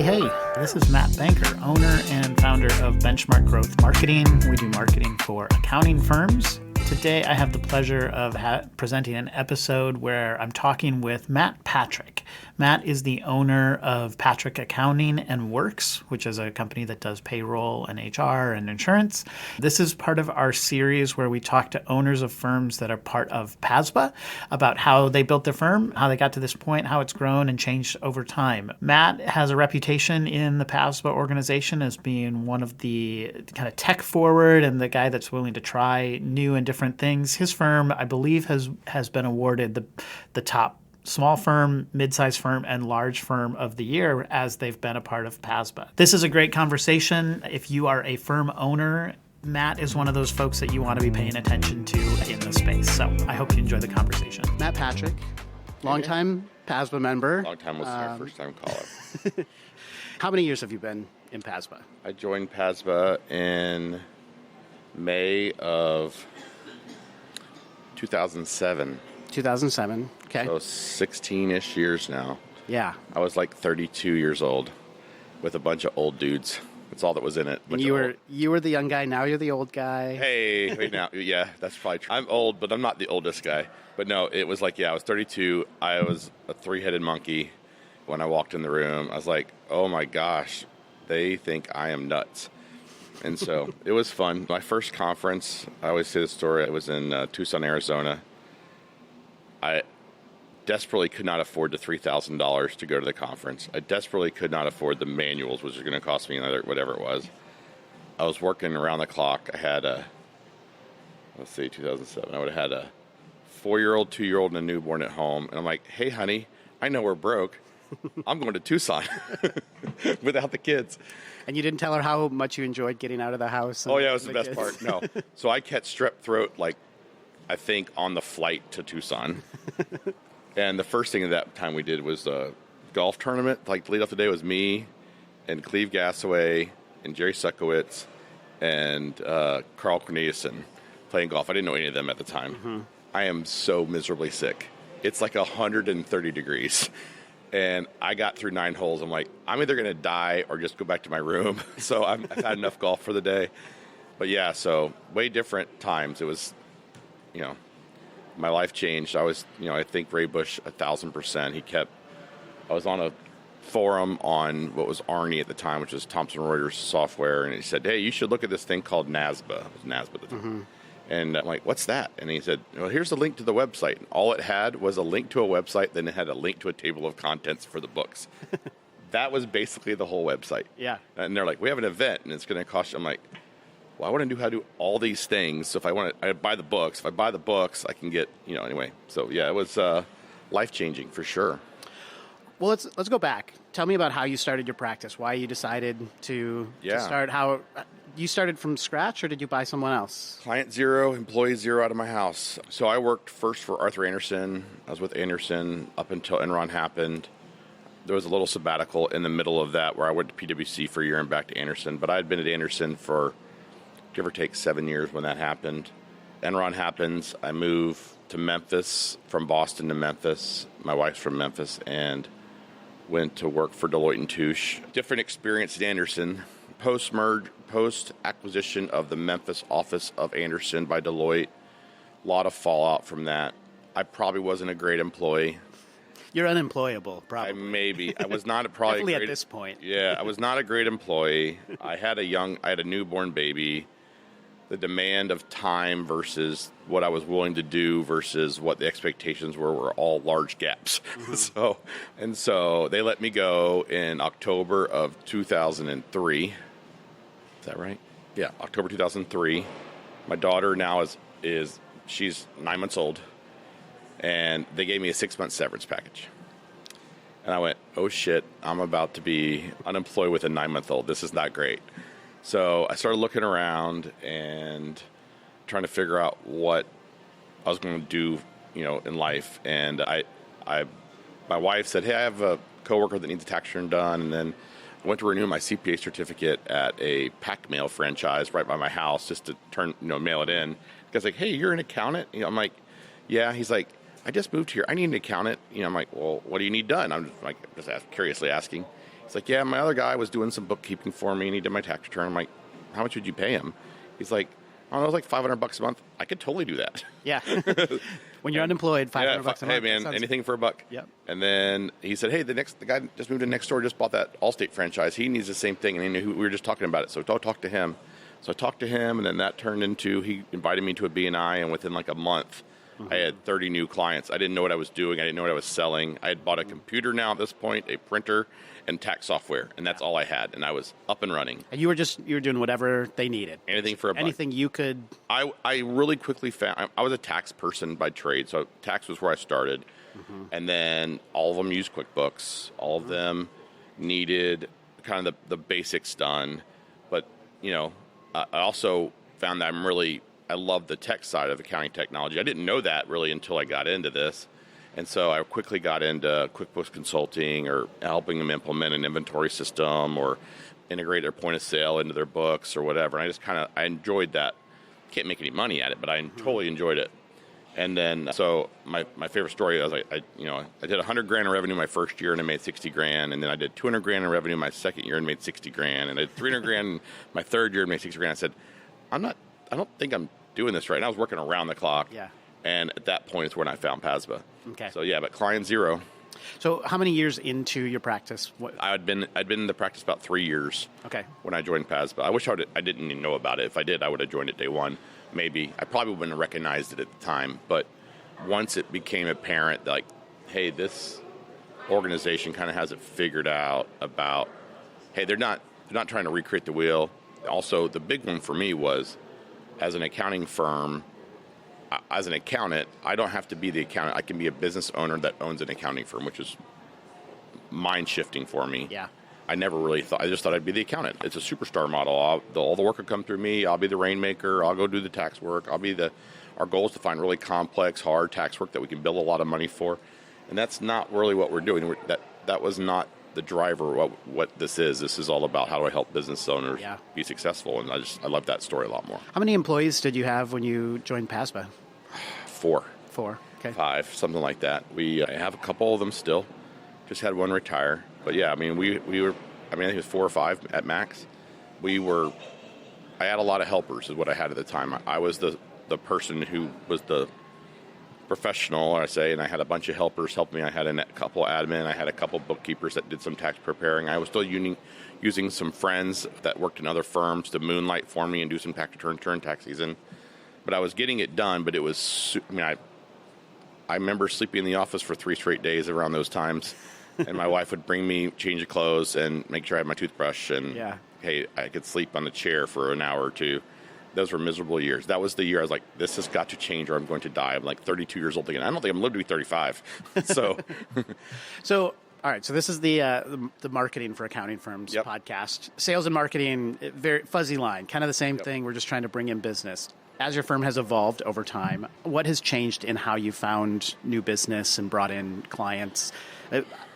Hey, this is Matt Banker, owner and founder of Benchmark Growth Marketing. We do marketing for accounting firms. Today, I have the pleasure of presenting an episode where I'm talking with Matt Patrick. Matt is the owner of Patrick Accounting and Whirks, which is a company that does payroll and HR and insurance. This is part of our series where we talk to owners of firms that are part of PASBA about how they built their firm, how they got to this point, how it's grown and changed over time. Matt has a reputation in the PASBA organization as being one of the kind of tech forward and the guy that's willing to try new and different things. His firm, I believe, has been awarded the top small firm, mid-sized firm, and large firm of the year as they've been a part of PASBA. This is a great conversation. If you are a firm owner, Matt is one of those folks that you want to be paying attention to in the space. So I hope you enjoy the conversation. Matt Patrick, longtime PASBA member. Long-time listener, first-time caller. How many years have you been in PASBA? I joined PASBA in May of 2007. 2007. Okay. So 16-ish years now. Yeah. I was like 32 years old with a bunch of old dudes. That's all that was in it. And you were the young guy. Now you're the old guy. Hey, wait now. Yeah, that's probably true. I'm old, but I'm not the oldest guy. But no, it was like, I was 32. I was a three-headed monkey when I walked in the room. I was like, oh my gosh, they think I am nuts. And so it was fun. My first conference, I always say the story, I was in Tucson, Arizona. I desperately could not afford the $3,000 to go to the conference. I desperately could not afford the manuals, which was going to cost me another whatever it was. I was working around the clock. I had 2007. I would have had a 4-year-old, 2-year-old, and a newborn at home. And I'm like, hey, honey, I know we're broke. I'm going to Tucson without the kids. And you didn't tell her how much you enjoyed getting out of the house? Oh, yeah, it was the best part. No. So I catch strep throat, I think, on the flight to Tucson. And the first thing at that time we did was a golf tournament. The lead off the day was me and Cleve Gassaway and Jerry Suckowitz and Carl Corneliuson playing golf. I didn't know any of them at the time. Mm-hmm. I am so miserably sick. It's like 130 degrees. And I got through 9 holes. I'm like, I'm either going to die or just go back to my room. So I've had enough golf for the day. But yeah, so way different times. It was, my life changed. I was, I think Ray Bush 1,000%. I was on a forum on what was Arnie at the time, which was Thomson Reuters software. And he said, hey, you should look at this thing called NASBA. It was NASBA at the time. Mm-hmm. And I'm like, what's that? And he said, well, here's the link to the website. And all it had was a link to a website, then it had a link to a table of contents for the books. That was basically the whole website. Yeah. And they're like, we have an event, and it's going to cost you. I'm like, well, I want to know how to do all these things. So I buy the books. If I buy the books, I can get, anyway. So, yeah, it was life-changing for sure. Well, let's go back. Tell me about how you started your practice, why you decided to start, how you started from scratch, or did you buy someone else? Client zero, employee zero out of my house. So I worked first for Arthur Andersen. I was with Andersen up until Enron happened. There was a little sabbatical in the middle of that where I went to PwC for a year and back to Andersen. But I had been at Andersen for give or take 7 years when that happened. Enron happens. I move to Memphis, from Boston to Memphis. My wife's from Memphis, and went to work for Deloitte & Touche. Different experience at Andersen. Post-acquisition of the Memphis office of Andersen by Deloitte. A lot of fallout from that. I probably wasn't a great employee. You're unemployable, probably. I was not Definitely at this point. Yeah, I was not a great employee. I had a newborn baby. The demand of time versus what I was willing to do versus what the expectations were all large gaps. Mm-hmm. So they let me go in October of 2003. Is that right? Yeah, October 2003. My daughter now she's 9 months old, and they gave me a 6-month severance package. And I went, oh shit, I'm about to be unemployed with a 9-month-old. This is not great. So I started looking around and trying to figure out what I was going to do, in life. And my wife said, hey, I have a coworker that needs a tax return done. And then I went to renew my CPA certificate at a pack mail franchise right by my house just to mail it in. The guy's like, hey, you're an accountant? I'm like, yeah. He's like, I just moved here. I need an accountant. I'm like, well, what do you need done? I'm just curiously asking. He's like, yeah, my other guy was doing some bookkeeping for me, and he did my tax return. I'm like, how much would you pay him? He's like, I don't know, it was like $500 a month. I could totally do that. Yeah. When you're unemployed, $500 a month. Hey, man, anything for $1. Yep. And then he said, hey, the guy just moved in next door, just bought that Allstate franchise. He needs the same thing, and he knew we were just talking about it. So don't talk to him. So I talked to him, and then that turned into, he invited me to a BNI, and within like a month, I had 30 new clients. I didn't know what I was doing. I didn't know what I was selling. I had bought a computer now at this point, a printer, and tax software, and that's all I had, and I was up and running. And you were doing whatever they needed. Anything for $1. Anything you could. I really quickly found, I was a tax person by trade, so tax was where I started. And then all of them used QuickBooks. All of them needed kind of the basics done. But, I also found that I love the tech side of accounting technology. I didn't know that really until I got into this. And so I quickly got into QuickBooks consulting or helping them implement an inventory system or integrate their point of sale into their books or whatever. And I just I enjoyed that. Can't make any money at it, but I totally enjoyed it. And then, so my favorite story was I did $100,000 in revenue my first year and I made $60,000. And then I did $200,000 in revenue my second year and made $60,000. And I did $300,000 my third year and made $60,000. I said, I don't think I'm doing this right. And I was working around the clock. Yeah. And at that point is when I found PASBA. Okay. So yeah, but client zero. So how many years into your practice? I'd been in the practice about 3 years. Okay. When I joined PASBA. I wish I didn't even know about it. If I did, I would have joined it day one. Maybe. I probably wouldn't have recognized it at the time. But once it became apparent, like, hey, this organization kind of has it figured out about, hey, they're not trying to recreate the wheel. Also, the big one for me was, as an accounting firm, as an accountant, I don't have to be the accountant. I can be a business owner that owns an accounting firm, which is mind-shifting for me. Yeah. I never really thought, I just thought I'd be the accountant. It's a superstar model. All the work will come through me. I'll be the rainmaker. I'll go do the tax work. Our goal is to find really complex, hard tax work that we can bill a lot of money for. And that's not really what we're doing. That was not the driver what this is. This is all about how do I help business owners be successful. And I love that story a lot more. How many employees did you have when you joined PASBA? 4. Okay. 5, something like that. I have a couple of them still. Just had one retire. But yeah, I mean, we were, I think it was 4 or 5 at max. I had a lot of helpers is what I had at the time. I was the person who was the professional, I say, and I had a bunch of helpers help me. I had a couple admin. I had a couple bookkeepers that did some tax preparing. I was still using some friends that worked in other firms to moonlight for me and do some tax return tax season. But I was getting it done, but it was, I remember sleeping in the office for 3 straight days around those times. And my wife would bring me change of clothes and make sure I had my toothbrush. And, hey, I could sleep on the chair for an hour or two. Those were miserable years. That was the year I was like, this has got to change or I'm going to die. I'm like 32 years old again. I don't think I'm going to live to be 35. So, all right. So this is the Marketing for Accounting Firms podcast. Sales and marketing, very fuzzy line, kind of the same thing. We're just trying to bring in business. As your firm has evolved over time, what has changed in how you found new business and brought in clients?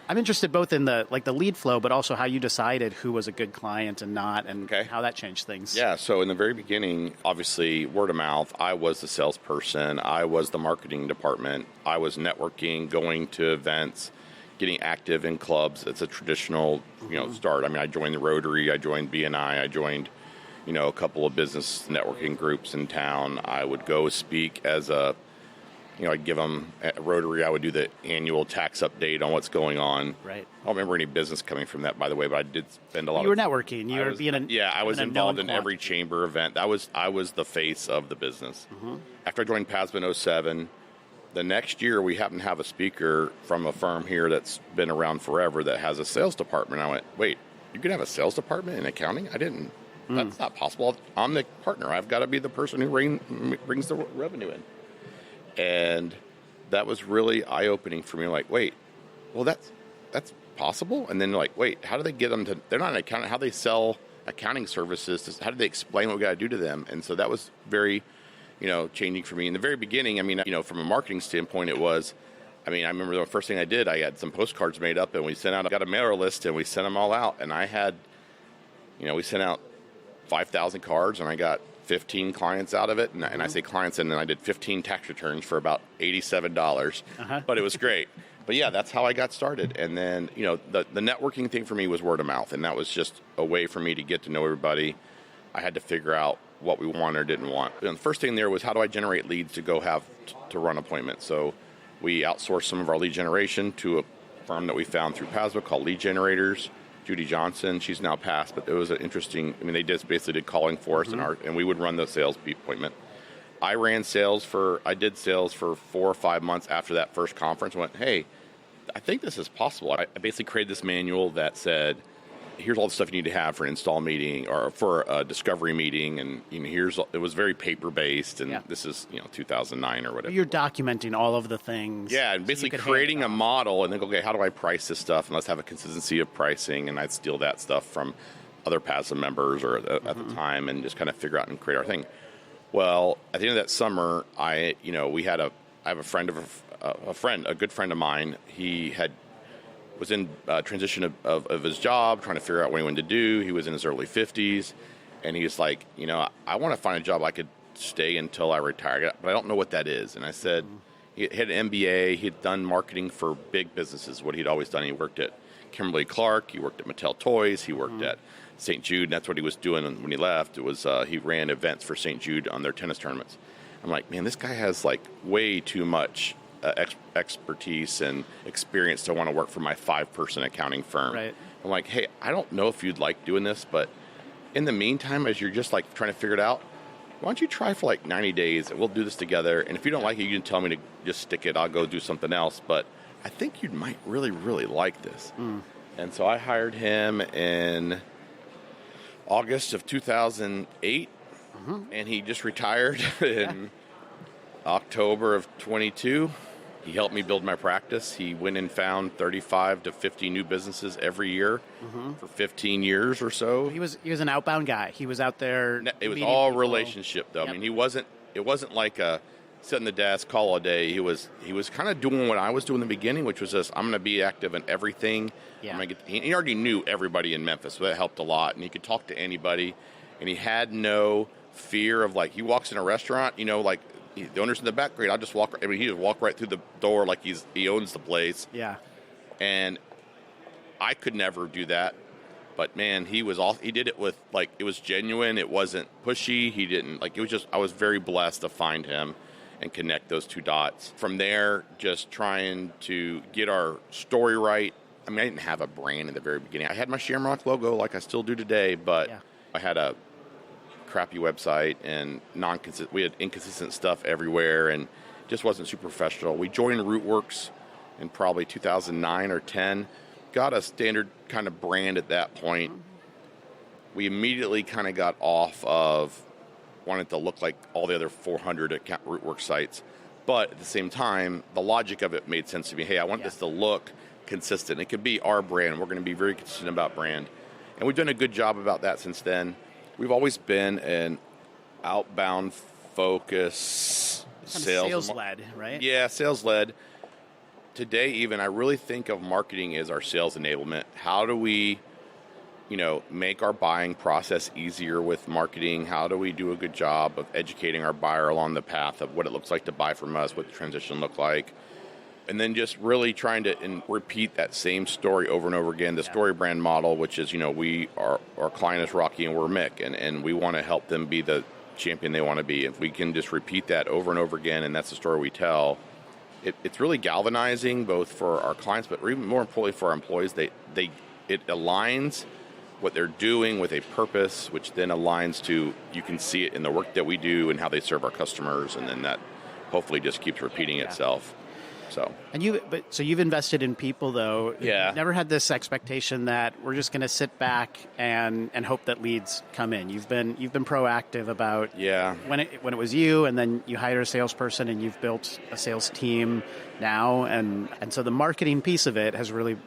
I'm interested both in the lead flow, but also how you decided who was a good client and not, and how that changed things. Yeah, so in the very beginning, obviously, word of mouth, I was the salesperson. I was the marketing department. I was networking, going to events, getting active in clubs. It's a traditional, start. I mean, I joined the Rotary. I joined BNI. I joined, a couple of business networking groups in town. I would go speak as I'd give them at Rotary. I would do the annual tax update on what's going on. Right. I don't remember any business coming from that, by the way, but I did spend a lot. You were networking. You were being I was involved in every chamber event. I was the face of the business. After I joined PASBA in 2007, the next year we happened to have a speaker from a firm here that's been around forever that has a sales department. I went, wait, you could have a sales department in accounting? I didn't. That's not possible. I'm the partner. I've got to be the person who brings the revenue in. And that was really eye-opening for me. Like, wait, well, that's possible? And then like, wait, how do they get them to, they're not an accountant, how do they sell accounting services? How do they explain what we got to do to them? And so that was very, changing for me. In the very beginning, from a marketing standpoint, it was, I remember the first thing I did, I had some postcards made up and we got a mailer list and we sent them all out. And I had, we sent out 5,000 cards and I got 15 clients out of it, and I say clients, and then I did 15 tax returns for about $87, but it was great. But yeah, that's how I got started. And then, the networking thing for me was word of mouth, and that was just a way for me to get to know everybody. I had to figure out what we wanted or didn't want. And the first thing there was, how do I generate leads to go have to run appointments? So we outsourced some of our lead generation to a firm that we found through PASBA called Lead Generators. Judy Johnson, she's now passed, but it was an interesting, they basically did calling for us, and we would run the sales appointment. I did sales for 4 or 5 months after that first conference. Went, hey, I think this is possible. I basically created this manual that said, here's all the stuff you need to have for an install meeting or for a discovery meeting, and it was very paper based, and this is 2009 or whatever. You're documenting all of the things. Yeah, and basically creating a model, and then go, okay, how do I price this stuff? And let's have a consistency of pricing, and I'd steal that stuff from other PASBA members or at the time, and just kind of figure out and create our thing. Well, at the end of that summer, I have a good friend of mine. He was in transition of his job, trying to figure out what he wanted to do. He was in his early 50s, and he was like, I want to find a job I could stay until I retire, but I don't know what that is. And I said, he had an MBA. He'd done marketing for big businesses, what he'd always done. He worked at Kimberly-Clark. He worked at Mattel Toys. He worked at St. Jude. And that's what he was doing when he left. It was he ran events for St. Jude on their tennis tournaments. I'm like, man, this guy has way too much expertise and experience to want to work for my 5-person accounting firm. Right. I'm like, hey, I don't know if you'd like doing this, but in the meantime, as you're just trying to figure it out, why don't you try for 90 days and we'll do this together. And if you don't like it, you can tell me to just stick it. I'll go do something else. But I think you might really, really like this. And so I hired him in August of 2008, and he just retired in October of 22. He helped me build my practice. He went and found 35 to 50 new businesses every year for 15 years or so. He was an outbound guy. He was out there. It was all relationship, though. Yep. It wasn't like a sit in the desk, call a day. He was kind of doing what I was doing in the beginning, which was just, I'm going to be active in everything. Yeah. He already knew everybody in Memphis, so that helped a lot. And he could talk to anybody, and he had no fear of he walks in a restaurant, the owner's in the back, great, I'll just walk. He just walk right through the door like he owns the place. Yeah. And I could never do that. But man, he did it with it was genuine. It wasn't pushy. He didn't it was just, I was very blessed to find him and connect those two dots. From there, just trying to get our story right. I didn't have a brand in the very beginning. I had my Shamrock logo like I still do today, but I had a crappy website and we had inconsistent stuff everywhere, and just wasn't super professional. We joined Whirks in probably 2009 or 10, got a standard kind of brand at that point. We immediately kind of got off of wanting to look like all the other 400 Whirks sites, but at the same time, the logic of it made sense to me. Hey, I want this to look consistent. It could be our brand. We're going to be very consistent about brand, and we've done a good job about that since then. We've always been an outbound focus, sales-led, right? Yeah, sales-led. Today, even, I really think of marketing as our sales enablement. How do we, make our buying process easier with marketing? How do we do a good job of educating our buyer along the path of what it looks like to buy from us, what the transition look like? And then just really trying to repeat that same story over and over again, the story brand model, which is, our client is Rocky and we're Mick, and we want to help them be the champion they want to be. If we can just repeat that over and over again, and that's the story we tell, it's really galvanizing both for our clients, but even more importantly for our employees. It aligns what they're doing with a purpose, which then aligns to, you can see it in the work that we do and how they serve our customers, and then that hopefully just keeps repeating itself. So you've invested in people, though. Yeah. You've never had this expectation that we're just going to sit back and hope that leads come in. You've been proactive about when it was you, and then you hired a salesperson, and you've built a sales team now, and so the marketing piece of it has really.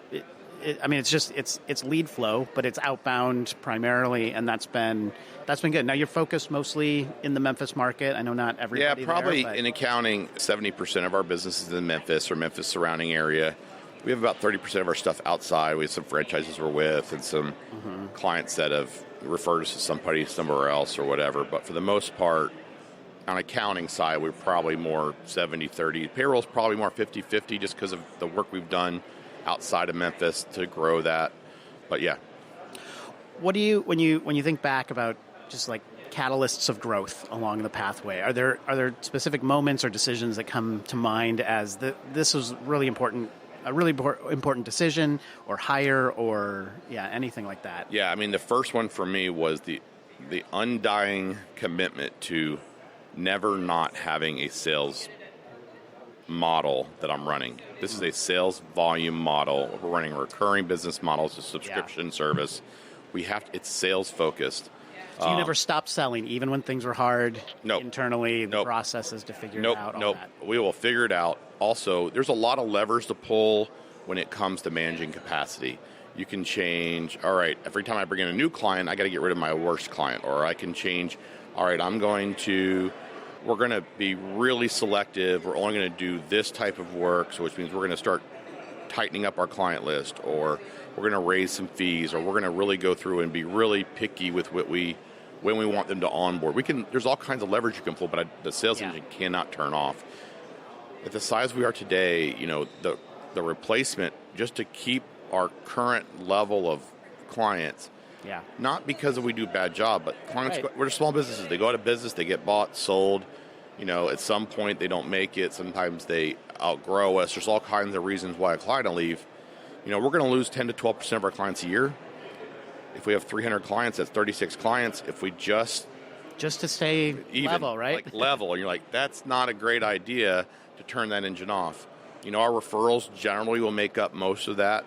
It's lead flow, but it's outbound primarily, and that's been good. Now you're focused mostly in the Memphis market. I know not everybody. Yeah, probably in accounting, 70% of our business is in Memphis or Memphis surrounding area. We have about 30% of our stuff outside. We have some franchises we're with and some clients that have referred us to somebody somewhere else or whatever. But for the most part, on accounting side, we're probably more 70-30. Payroll's probably more 50-50 just because of the work we've done outside of Memphis to grow that. But yeah. What do you, when you think back about just like catalysts of growth along the pathway, are there specific moments or decisions that come to mind as this was really important, a really important decision or hire or anything like that? Yeah, I mean, the first one for me was the undying commitment to never not having a sales model that I'm running. This is a sales volume model. We're running recurring business models, a subscription service. It's sales focused. So you never stopped selling, even when things were hard internally, the Nope. processes to figure it out, all Nope. that. We will figure it out. Also, there's a lot of levers to pull when it comes to managing capacity. You can change, all right, every time I bring in a new client, I got to get rid of my worst client. Or I can change, all right, we're going to be really selective. We're only going to do this type of work, so which means we're going to start tightening up our client list, or we're going to raise some fees, or we're going to really go through and be really picky with when we want them to onboard. There's all kinds of leverage you can pull, but the sales engine cannot turn off. At the size we are today, the replacement, just to keep our current level of clients, not because we do a bad job, but clients, we're small businesses. They go out of business, they get bought, sold. At some point they don't make it. Sometimes they outgrow us. There's all kinds of reasons why a client will leave. We're going to lose 10 to 12% of our clients a year. If we have 300 clients, that's 36 clients. If we just to stay even, level, right? Like level, and you're like, that's not a great idea to turn that engine off. Our referrals generally will make up most of that,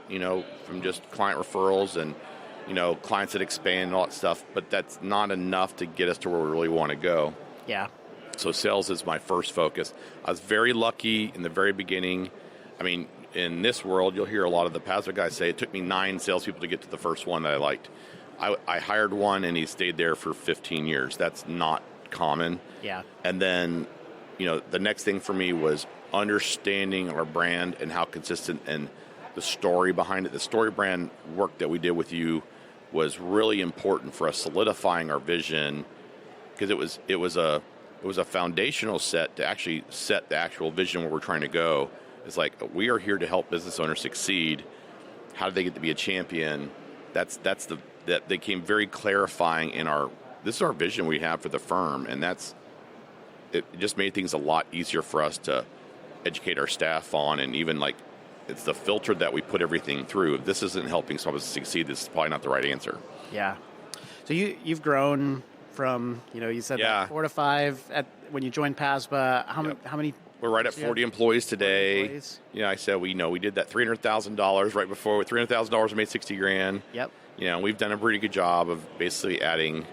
from just client referrals and, clients that expand and all that stuff. But that's not enough to get us to where we really want to go. Yeah. So sales is my first focus. I was very lucky in the very beginning. I mean, in this world, you'll hear a lot of the PASBA guys say, it took me 9 salespeople to get to the first one that I liked. I hired one, and he stayed there for 15 years. That's not common. Yeah. And then, the next thing for me was understanding our brand and how consistent and the story behind it. The story brand work that we did with you was really important for us solidifying our vision, because it was a foundational set to actually set the actual vision where we're trying to go. It's like, we are here to help business owners succeed. How do they get to be a champion? That became very clarifying in this is our vision we have for the firm, and it just made things a lot easier for us to educate our staff on, and even it's the filter that we put everything through. If this isn't helping someone succeed, this is probably not the right answer. Yeah. So you've grown from, you said that 4 to 5 when you joined PASBA. How many? We're right at 40 employees today. I said we did that $300,000 right before. $300,000 we made $60,000. Yep. We've done a pretty good job of basically adding,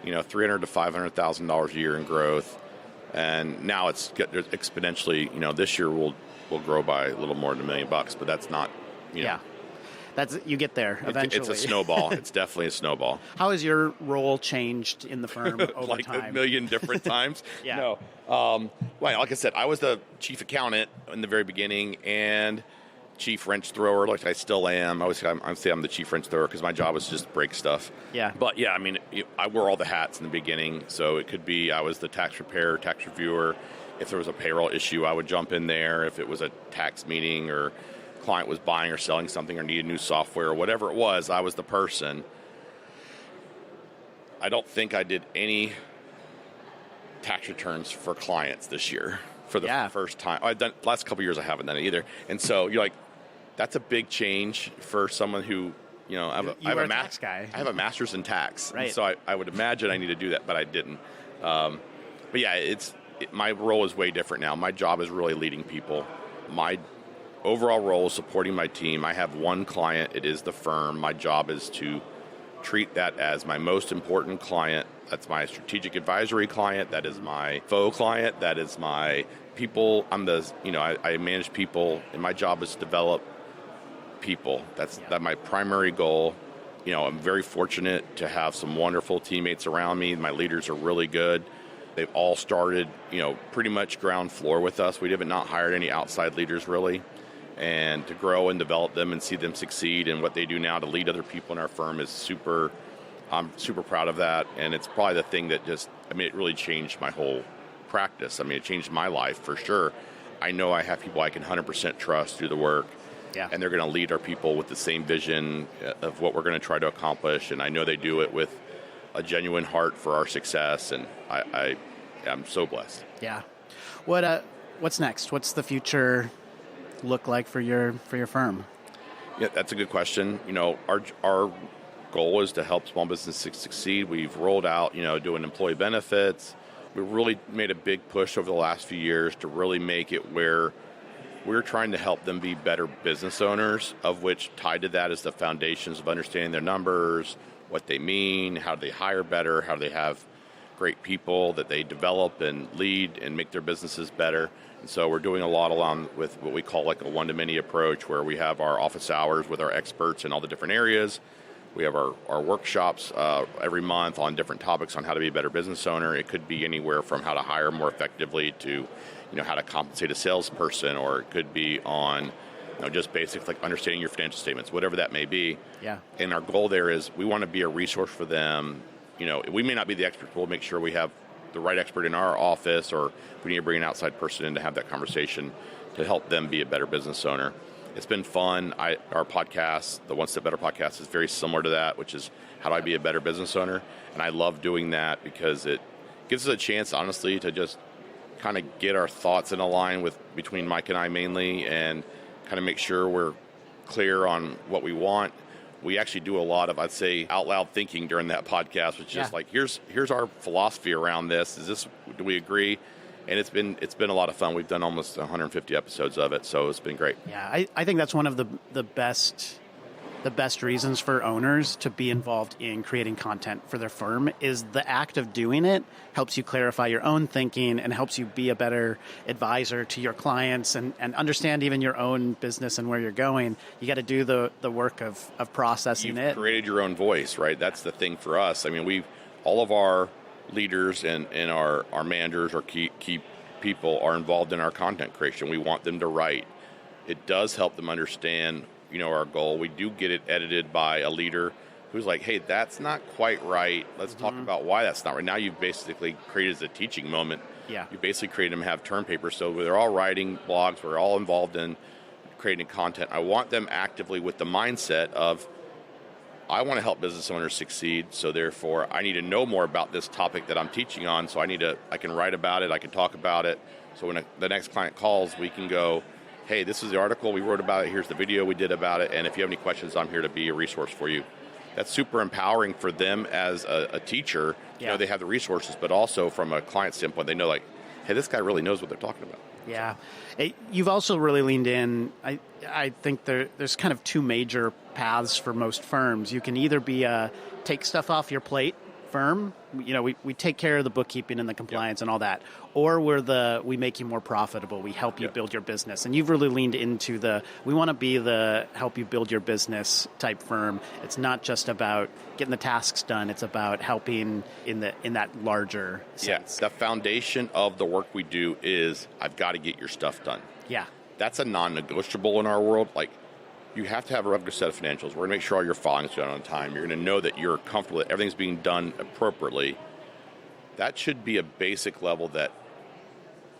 $300,000 to $500,000 a year in growth, and now it's exponentially. This year we'll grow by a little more than $1 million, but that's not. You get there eventually. It's a snowball. It's definitely a snowball. How has your role changed in the firm over time? A million different times? Yeah. No. Well, like I said, I was the chief accountant in the very beginning and chief wrench thrower, like I still am. I'm the chief wrench thrower because my job is just break stuff. Yeah. But yeah, I mean, I wore all the hats in the beginning. So it could be I was the tax preparer, tax reviewer. If there was a payroll issue, I would jump in there. If it was a tax meeting or client was buying or selling something or needed new software or whatever it was, I was the person. I don't think I did any tax returns for clients this year for the first time. I've done last couple of years. I haven't done it either. And so you're like, that's a big change for someone who, I have a tax guy. I have a master's in tax. Right. And so I would imagine I need to do that, but I didn't. But yeah, my role is way different now. My job is really leading people. My overall role is supporting my team. I have one client. It is the firm. My job is to treat that as my most important client. That's my strategic advisory client. That is my faux client. That is my people. I manage people, and my job is to develop people. That's my primary goal. I'm very fortunate to have some wonderful teammates around me. My leaders are really good. They've all started, pretty much ground floor with us. We haven't not hired any outside leaders really. And to grow and develop them and see them succeed and what they do now to lead other people in our firm is I'm super proud of that. And it's probably the thing that it really changed my whole practice. I mean, it changed my life for sure. I know I have people I can 100% trust do the work. Yeah. And they're going to lead our people with the same vision of what we're going to try to accomplish. And I know they do it with a genuine heart for our success. And I'm so blessed. Yeah. What's next? What's the future look like for your firm? Yeah, that's a good question. You know, our goal is to help small businesses succeed. We've rolled out, doing employee benefits. We really made a big push over the last few years to really make it where we're trying to help them be better business owners, of which tied to that is the foundations of understanding their numbers, what they mean, how do they hire better, how do they have great people that they develop and lead and make their businesses better. And so we're doing a lot along with what we call like a one-to-many approach, where we have our office hours with our experts in all the different areas. We have our workshops every month on different topics on how to be a better business owner. It could be anywhere from how to hire more effectively to how to compensate a salesperson, or it could be on just basics like understanding your financial statements, whatever that may be. Yeah. And our goal there is we want to be a resource for them. We may not be the experts, but we'll make sure we have the right expert in our office, or if we need to bring an outside person in to have that conversation to help them be a better business owner. It's been fun. Our podcast, the One Step Better podcast, is very similar to that, which is how do I be a better business owner? And I love doing that because it gives us a chance, honestly, to just kind of get our thoughts in a line between Mike and I mainly, and kind of make sure we're clear on what we want. We actually do a lot of, I'd say, out loud thinking during that podcast, which is just like, here's our philosophy around this. Do we agree? And it's been a lot of fun. We've done almost 150 episodes of it, so it's been great. Yeah, I think that's one of the best reasons for owners to be involved in creating content for their firm is the act of doing it helps you clarify your own thinking and helps you be a better advisor to your clients and understand even your own business and where you're going. You got to do the work of processing it. You've created your own voice, right? That's the thing for us. I mean, all of our leaders and our managers or key people are involved in our content creation. We want them to write. It does help them understand our goal. We do get it edited by a leader who's like, hey, that's not quite right. Let's talk about why that's not right. Now you've basically created a teaching moment. Yeah. You basically created them to have term papers. So they're all writing blogs. We're all involved in creating content. I want them actively with the mindset of, I want to help business owners succeed. So therefore, I need to know more about this topic that I'm teaching on. So I can write about it. I can talk about it. So when the next client calls, we can go, hey, this is the article we wrote about it. Here's the video we did about it. And if you have any questions, I'm here to be a resource for you. That's super empowering for them as a teacher. Yeah. They have the resources, but also from a client standpoint, they know like, hey, this guy really knows what they're talking about. Yeah. You've also really leaned in. I think there's kind of two major paths for most firms. You can either be a take stuff off your plate firm. We take care of the bookkeeping and the compliance and all that. Or we make you more profitable. We help you build your business. And you've really leaned into we want to be the help you build your business type firm. It's not just about getting the tasks done. It's about helping in that larger sense. Yeah, the foundation of the work we do is I've got to get your stuff done. Yeah. That's a non-negotiable in our world. Like, you have to have a regular set of financials. We're going to make sure all your filing's done on time. You're going to know that you're comfortable that everything's being done appropriately. That should be a basic level that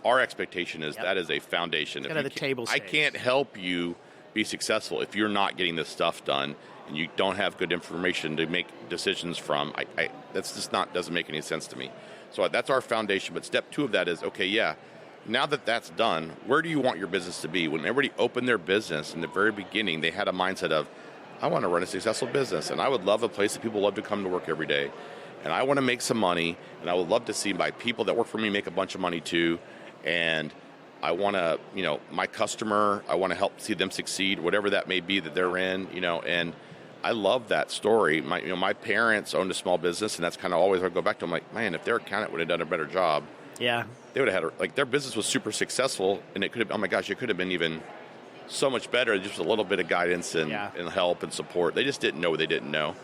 our expectation is. That is a foundation. Kind of the table stakes. I can't help you be successful if you're not getting this stuff done and you don't have good information to make decisions from. That's just doesn't make any sense to me. So that's our foundation. But step 2 of that is, now that that's done, where do you want your business to be? When everybody opened their business in the very beginning, they had a mindset of, I want to run a successful business, and I would love a place that people love to come to work every day. And I want to make some money, and I would love to see my people that work for me make a bunch of money too. And I want to, my customer, I want to help see them succeed, whatever that may be that they're in, and I love that story. My parents owned a small business, and that's kind of always I go back to. I'm like, man, if their accountant would have done a better job, they would have had their business was super successful, and it could have. Oh my gosh, it could have been even so much better. Just a little bit of guidance and help and support. They just didn't know what they didn't know,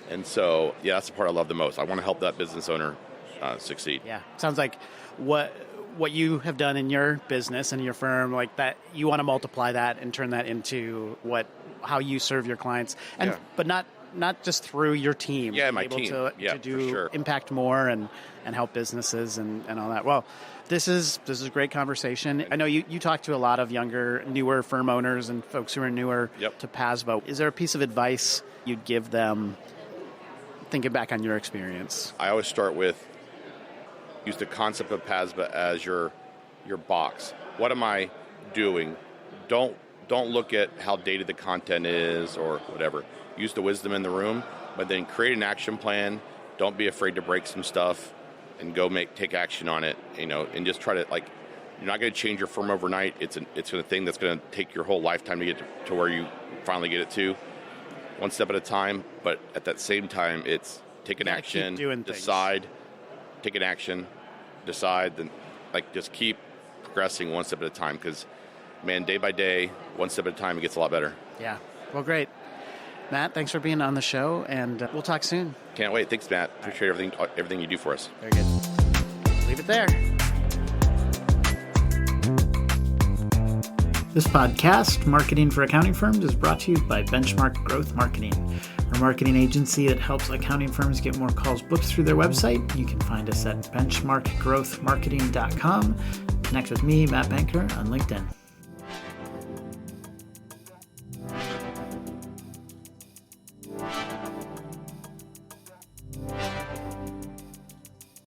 and so that's the part I love the most. I want to help that business owner succeed. Yeah, sounds like what you have done in your business and your firm, like that, you want to multiply that and turn that into how you serve your clients, but not not just through your team. Yeah, my able team. To Yeah, do for sure. impact more and help businesses and all that. Well, this is a great conversation. I know you talk to a lot of younger, newer firm owners and folks who are newer to PASBA. Is there a piece of advice you'd give them thinking back on your experience? I always start with use the concept of PASBA as your box. What am I doing? Don't look at how dated the content is or whatever. Use the wisdom in the room, but then create an action plan. Don't be afraid to break some stuff and go take action on it, and just try to, you're not going to change your firm overnight. It's a thing that's going to take your whole lifetime to get to where you finally get it to, one step at a time. But at that same time, it's take an action, decide, take an action, decide, then just keep progressing one step at a time, because, man, day by day, one step at a time, it gets a lot better. Yeah. Well, great. Matt, thanks for being on the show, and we'll talk soon. Can't wait. Thanks, Matt. Appreciate everything you do for us. Very good. Leave it there. This podcast, Marketing for Accounting Firms, is brought to you by Benchmark Growth Marketing, our marketing agency that helps accounting firms get more calls booked through their website. You can find us at benchmarkgrowthmarketing.com. Connect with me, Matt Banker, on LinkedIn.